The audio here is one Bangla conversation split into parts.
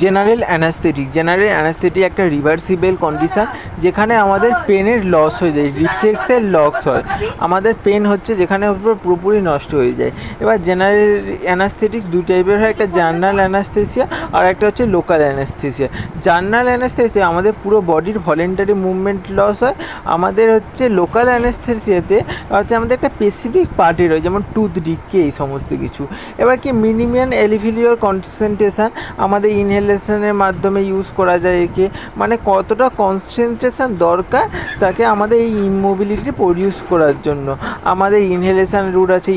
জেনারেল অ্যানাস্থেটিক একটা রিভার্সিবল কন্ডিশন, যেখানে আমাদের পেনের লস হয়ে যায়, রিফ্লেক্সের লস হয়, আমাদের পেন হচ্ছে যেখানে পুরোপুরি নষ্ট হয়ে যায়। এবার জেনারেল অ্যানাস্থেটিক দুই টাইপের হয়, একটা জার্নাল অ্যানাস্থেসিয়া আর একটা হচ্ছে লোকাল অ্যানাস্থেসিয়া। জার্নাল অ্যানাস্থেসিয়া আমাদের পুরো বডির ভলেন্টারি মুভমেন্ট লস হয়। আমাদের হচ্ছে লোকাল অ্যানাস্থেসিয়াতে হচ্ছে আমাদের একটা স্পেসিফিক পার্টের হয়, যেমন টুথ ডিক্কে, এই সমস্ত কিছু। এবার কি মিনিমাম এলিভিলিওর কনসেন্ট্রেশন আমাদের ইনহেলেশনের মাধ্যমে ইউজ করা যায় একে, মানে কতটা কনসেন্ট্রেশন দরকার তাকে আমাদের এই ইমোবিলিটি প্রডিউস করার জন্য। আমাদের ইনহেলেশন রুট আছে,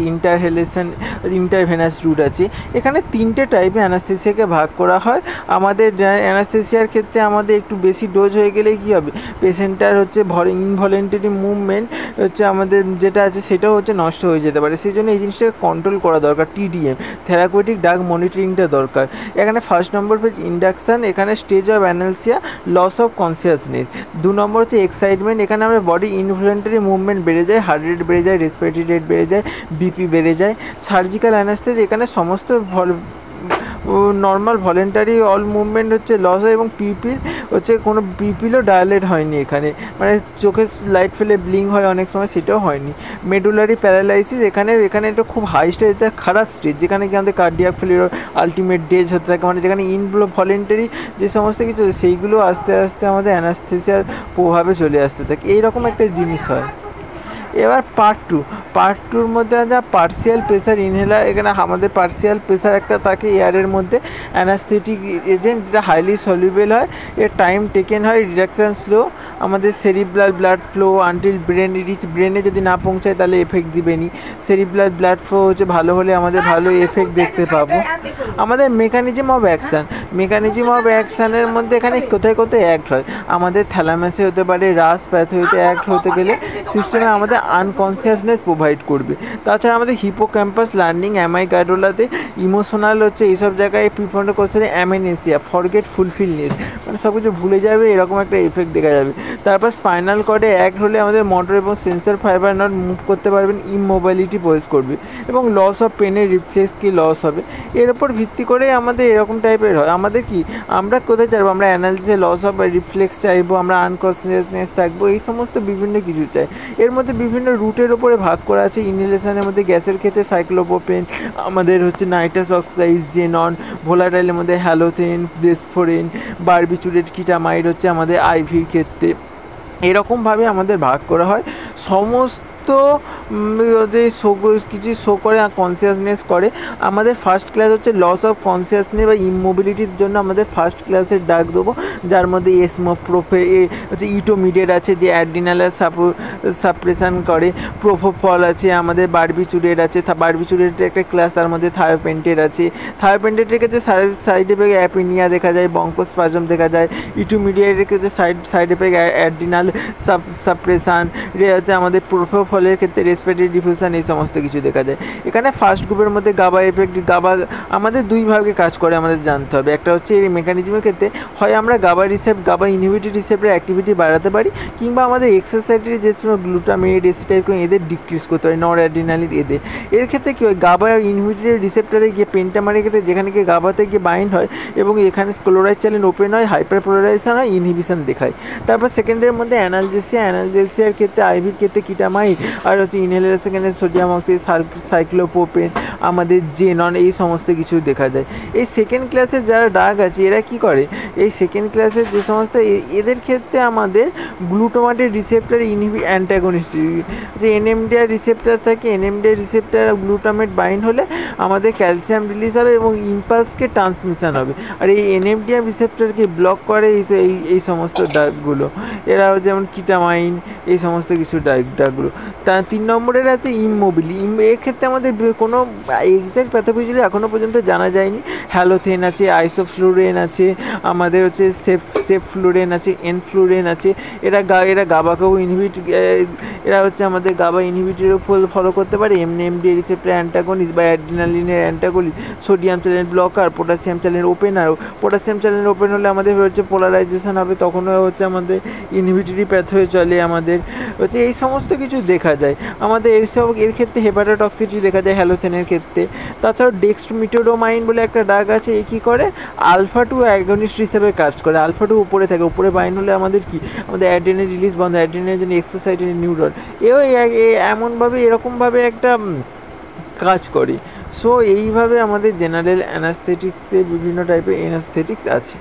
ইন্টারভেনাস রুট আছে। এখানে তিনটে টাইপে অ্যানাস্থেসিয়াকে ভাগ করা হয়। আমাদের অ্যানাস্থেসিয়ার ক্ষেত্রে আমাদের একটু বেশি ডোজ হয়ে গেলে কী হবে, পেশেন্টটার হচ্ছে ইনভলেন্টারি মুভমেন্ট হচ্ছে আমাদের যেটা আছে সেটাও হচ্ছে নষ্ট হয়ে যেতে পারে। সেই জন্য এই জিনিসটাকে কন্ট্রোল করা দরকার, TDM থেরাপিউটিক ড্রাগ মনিটরিংটা দরকার। এখানে ফার্স্ট নম্বর পেজ ইন্ডাকশান, এখানে stage of analgesia, loss of consciousness. 2 number হচ্ছে এক্সাইটমেন্ট, এখানে আমরা বডি ইনভলেন্টারি মুভমেন্ট বেড়ে যায়, হার্ট রেট বেড়ে যায়, রেসপিরেটরি রেট বেড়ে যায়, BP বেড়ে যায়। সার্জিক্যাল অ্যানাস্থেসিয়া, এখানে সমস্ত নর্মাল ভলেন্টারি অল মুভমেন্ট হচ্ছে লস হয়, এবং পিপিল হচ্ছে কোনো পিপিলও ডায়ালেট হয়নি এখানে, মানে চোখে লাইট ফেলে ব্লিং হয় অনেক সময়, সেটাও হয়নি। মেডুলারি প্যারালাইসিস, এখানে এটা খুব হাই স্টেজ, এটা খারাপ স্টেজ, যেখানে কি আমাদের কার্ডিয়াক ফেলিওর আলটিমেট ডেজ হতে থাকে, মানে যেখানে ভলেন্টারি যে সমস্ত কিছু সেইগুলো আস্তে আস্তে আমাদের অ্যানাস্থেসিয়ার প্রভাবে চলে আসতে থাকে, এইরকম একটা জিনিস হয়। এবার পার্ট টুর মধ্যে যা পার্সিয়াল প্রেসার ইনহেলার, এখানে আমাদের পার্সিয়াল প্রেসার একটা থাকে এয়ারের মধ্যে, অ্যানাস্থেটিক এজেন্ট, যেটা হাইলি সলিউবেল হয়, এর টাইম টেকেন হয়, রিডাকশান স্লো, আমাদের সেরিব্রাল ব্লাড ফ্লো আনটিল ব্রেনে যদি না পৌঁছায় তাহলে এফেক্ট দিবেনি। সেরিব্রাল ব্লাড ফ্লো হচ্ছে ভালো হলে আমাদের ভালো এফেক্ট দেখতে পাবো। আমাদের মেকানিজম অফ অ্যাকশানের মধ্যে এখানে কোথায় অ্যাক্ট হয়, আমাদের থ্যালামাসে হতে পারে, রাস প্যাথওয়েতে অ্যাক্ট হতে গেলে সিস্টেমে আমাদের আনকনসিয়াসনেস প্রোভাইড করবে। তাছাড়া আমাদের হিপোক্যাম্পাস, লার্নিং, অ্যামাইগাডোলাতে ইমোশনাল হচ্ছে এইসব জায়গায় প্রিফন্ড করছে, অ্যামেনেসিয়া, ফরগেটফুলনেস, মানে সব কিছু ভুলে যাবে, এরকম একটা এফেক্ট দেখা যাবে। তারপর স্পাইনাল কর্ডে অ্যাক্ট হলে আমাদের মোটর এবং সেন্সর ফাইবার নট মুভ করতে পারবেন, ইমোবিলিটি প্রডিউস করবে, এবং লস অফ পেনের রিফ্লেক্স কি লস হবে। এর উপর ভিত্তি করে আমাদের এরকম টাইপের হয়। আমাদের কি আমরা কোথায় চাইবো, আমরা অ্যানালিসিসে লস অফ রিফ্লেক্স চাইবো, আমরা আনকনসিয়াসনেস থাকবো, এই সমস্ত বিভিন্ন কিছু চাই। এর মধ্যে বিভিন্ন রুটের উপরে ভাগ করা আছে। ইনহেলেশনের মধ্যে গ্যাসের ক্ষেত্রে সাইক্লোপ্রোপেন, আমাদের হচ্ছে নাইট্রাস অক্সাইড, জেনন, ভোলাটাইলের মধ্যে হ্যালোথেন, ডেসফোরেন, বারবিচুরেট, কিটামাইড হচ্ছে আমাদের আইভির ক্ষেত্রে। এরকমভাবে আমাদের ভাগ করা হয়। সমস্ত যে কিছু শো করে কনসিয়াসনেস করে। আমাদের ফার্স্ট ক্লাস হচ্ছে লস অফ কনসিয়াসনেস বা ইমোবিলিটির জন্য আমাদের ফার্স্ট ক্লাসের ডাক দেবো, যার মধ্যে হচ্ছে ইটোমিডেট আছে যে অ্যাড্রিনালের সাপ্রেশন করে, প্রোপোফল আছে, আমাদের বারবিচুরেট আছে, বারবিচুরেটের একটা ক্লাস, তার মধ্যে থায়োপেন্টেট আছে। থায়োপেন্টেটের ক্ষেত্রে সাইড এফেক্ট অ্যাপিনিয়া দেখা যায়, বঙ্কোস্পাজম দেখা যায়। ইটোমিডিয়েটের ক্ষেত্রে সাইড এফেক্ট অ্যাড্রিনাল সাপ্রেশন, হচ্ছে আমাদের প্রোপোফলের ক্ষেত্রে রেসপিরেটরি ডিফিউশন, এই সমস্ত কিছু দেখা যায়। এখানে ফার্স্ট গ্রুপের মধ্যে গাবা এফেক্ট, আমাদের দুই ভাগে কাজ করে, আমাদের জানতে হবে। একটা হচ্ছে এই মেকানিজমের ক্ষেত্রে হয় আমরা গাবা ইনহিবিটরি রিসেপ্টরের অ্যাক্টিভিটি বাড়াতে পারি, কিংবা আমাদের এক্সারসাইজের যে গ্লুটামেট, এসিটাইলকোলিন এদের ডিক্রিজ করতে পারি, নর অ্যাড্রিনালিন এদের। এর ক্ষেত্রে কী হয়, গাবা ইনহিবিটরি রিসেপ্টরে গিয়ে পেন্টামারের ক্ষেত্রে যেখানে গিয়ে গাবাতে গিয়ে বাইন্ড হয় এবং এখানে ক্লোরাইড চ্যানেল ওপেন হয়, হাইপারপোলারাইজেশন হয়, ইনহিবিশন দেখায়। তারপর সেকেন্ডের মধ্যে অ্যানালজেসিয়ার ক্ষেত্রে আইভির ক্ষেত্রে কিটামাইড, আর হচ্ছে ইনহেলার সেখানে সোডিয়াম অক্সাইড, সাইক্লোপ্রোপেন, আমাদের জেনন, এই সমস্ত কিছু দেখা যায়। এই সেকেন্ড ক্লাসের যারা ড্রাগ আছে এরা কি করে, এই সেকেন্ড ক্লাসের যে সমস্ত এদের ক্ষেত্রে আমাদের গ্লুটামেটের রিসেপ্টর অ্যান্টাগনিস্ট, যে NMDA রিসেপ্টর থাকে, NMDA রিসেপ্টর গ্লুটামেট বাইন্ড হলে আমাদের ক্যালসিয়াম রিলিজ হবে এবং ইম্পালসকে ট্রান্সমিশন হবে। আর এই NMDA রিসেপ্টরকে ব্লক করে এই সমস্ত ড্রাগগুলো, এরাও যেমন কিটামাইন, এই সমস্ত কিছু ড্রাগগুলো। তা 3 নম্বরের আছে ইমোবিলি। এর ক্ষেত্রে আমাদের কোনো এক্সাক্ট প্যাথোফিজিওলজি এখনও পর্যন্ত জানা যায়নি। হ্যালোথেন আছে, আইসোফ্লুরেন আছে, আমাদের হচ্ছে সেফ্লুরেন আছে, এনফ্লুরেন আছে। এরা গাবাকেও ইনহিবিট, এরা হচ্ছে আমাদের গাবা ইনহিবিটরেও ফলো করতে পারে। এমডি রিসেপ্টর অ্যান্টাগনিস্ট বা অ্যাড্রিনালিনের antagonist, sodium channel blocker, potassium channel opener. Potassium channel open হলে আমাদের হচ্ছে পোলারাইজেশন হবে, তখনও হচ্ছে আমাদের ইনহিবিটরি প্যাথ হয়ে চলে আমাদের হচ্ছে, এই সমস্ত কিছু দেখা যায় আমাদের। এর ক্ষেত্রে হেপাটোটক্সিটি দেখা যায় হ্যালোথেনের ক্ষেত্রে। তাছাড়াও ডেক্সট্রোমিটোডোমাইন বলে একটা ড্রাগ আছে, এ কী করে, আলফা টু অ্যাগনিস্ট হিসেবে কাজ করে। আলফা টু উপরে থাকে, উপরে বাইন্ড হলে আমাদের কি, আমাদের অ্যাড্রেনাল রিলিজ বন্ধ, অ্যাড্রেনালিন এক্সারসাইটেড নিউরন, এমনভাবে এরকমভাবে একটা কাজ করে। সো এইভাবে আমাদের জেনারেল অ্যানাস্থেটিক্সে বিভিন্ন টাইপের অ্যানাস্থেটিক্স আছে।